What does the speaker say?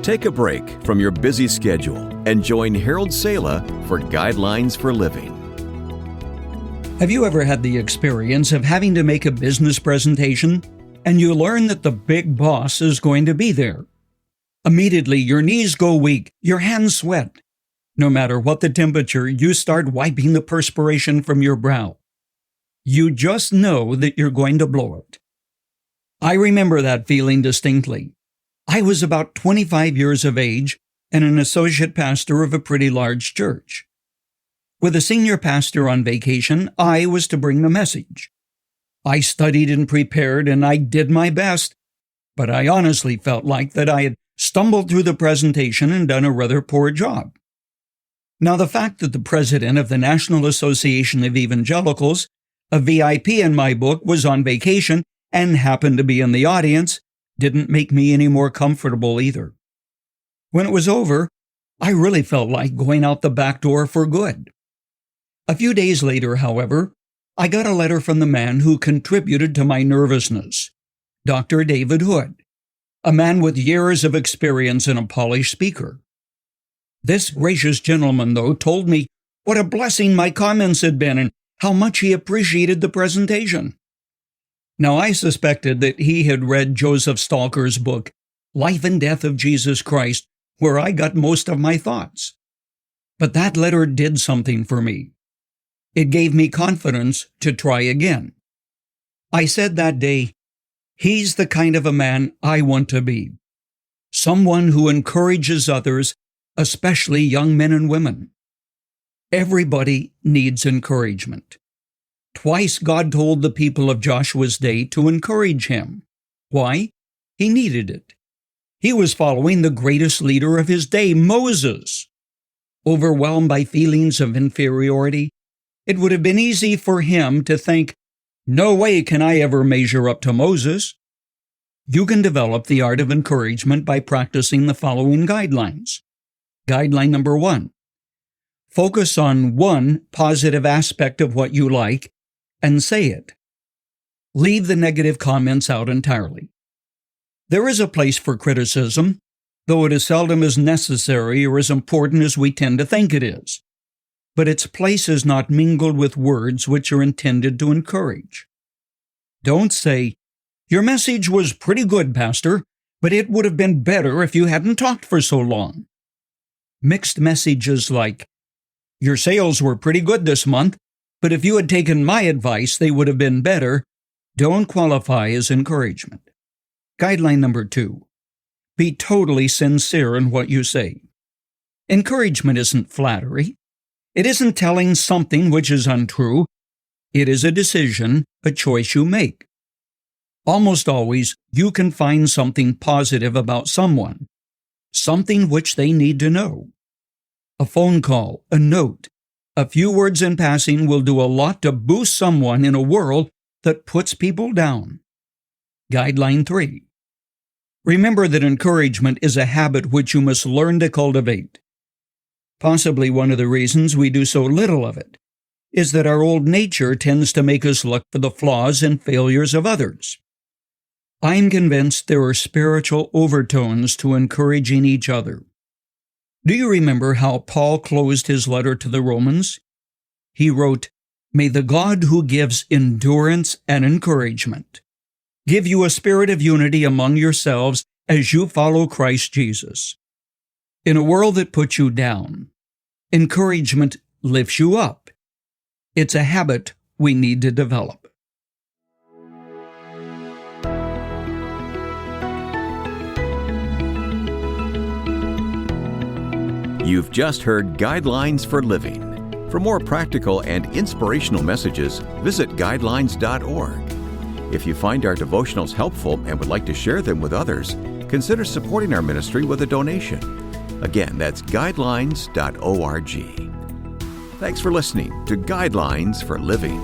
Take a break from your busy schedule and join Harold Sala for Guidelines for Living. Have you ever had the experience of having to make a business presentation and you learn that the big boss is going to be there? Immediately, your knees go weak, your hands sweat. No matter what the temperature, you start wiping the perspiration from your brow. You just know that you're going to blow it. I remember that feeling distinctly. I was about 25 years of age and an associate pastor of a pretty large church. With a senior pastor on vacation, I was to bring the message. I studied and prepared, and I did my best, but I honestly felt like that I had stumbled through the presentation and done a rather poor job. Now, the fact that the president of the National Association of Evangelicals, a VIP in my book, was on vacation and happened to be in the audience didn't make me any more comfortable either. When it was over, I really felt like going out the back door for good. A few days later, however, I got a letter from the man who contributed to my nervousness, Dr. David Hood, a man with years of experience and a polished speaker. This gracious gentleman, though, told me what a blessing my comments had been and how much he appreciated the presentation. Now, I suspected that he had read Joseph Stalker's book, Life and Death of Jesus Christ, where I got most of my thoughts. But that letter did something for me. It gave me confidence to try again. I said that day, he's the kind of a man I want to be. Someone who encourages others, especially young men and women. Everybody needs encouragement. Twice God told the people of Joshua's day to encourage him. Why? He needed it. He was following the greatest leader of his day, Moses. Overwhelmed by feelings of inferiority, it would have been easy for him to think, no way can I ever measure up to Moses. You can develop the art of encouragement by practicing the following guidelines. Guideline number 1. Focus on one positive aspect of what you like and say it. Leave the negative comments out entirely. There is a place for criticism, though it is seldom as necessary or as important as we tend to think it is. But its place is not mingled with words which are intended to encourage. Don't say, your message was pretty good, Pastor, but it would have been better if you hadn't talked for so long. Mixed messages like, your sales were pretty good this month, but if you had taken my advice, they would have been better, don't qualify as encouragement. Guideline number 2. Be totally sincere in what you say. Encouragement isn't flattery. It isn't telling something which is untrue. It is a decision, a choice you make. Almost always, you can find something positive about someone, something which they need to know. A phone call, a note, a few words in passing will do a lot to boost someone in a world that puts people down. Guideline 3. Remember that encouragement is a habit which you must learn to cultivate. Possibly one of the reasons we do so little of it is that our old nature tends to make us look for the flaws and failures of others. I'm convinced there are spiritual overtones to encouraging each other. Do you remember how Paul closed his letter to the Romans? He wrote, "May the God who gives endurance and encouragement give you a spirit of unity among yourselves as you follow Christ Jesus." In a world that puts you down, encouragement lifts you up. It's a habit we need to develop. You've just heard Guidelines for Living. For more practical and inspirational messages, visit guidelines.org. If you find our devotionals helpful and would like to share them with others, consider supporting our ministry with a donation. Again, that's guidelines.org. Thanks for listening to Guidelines for Living.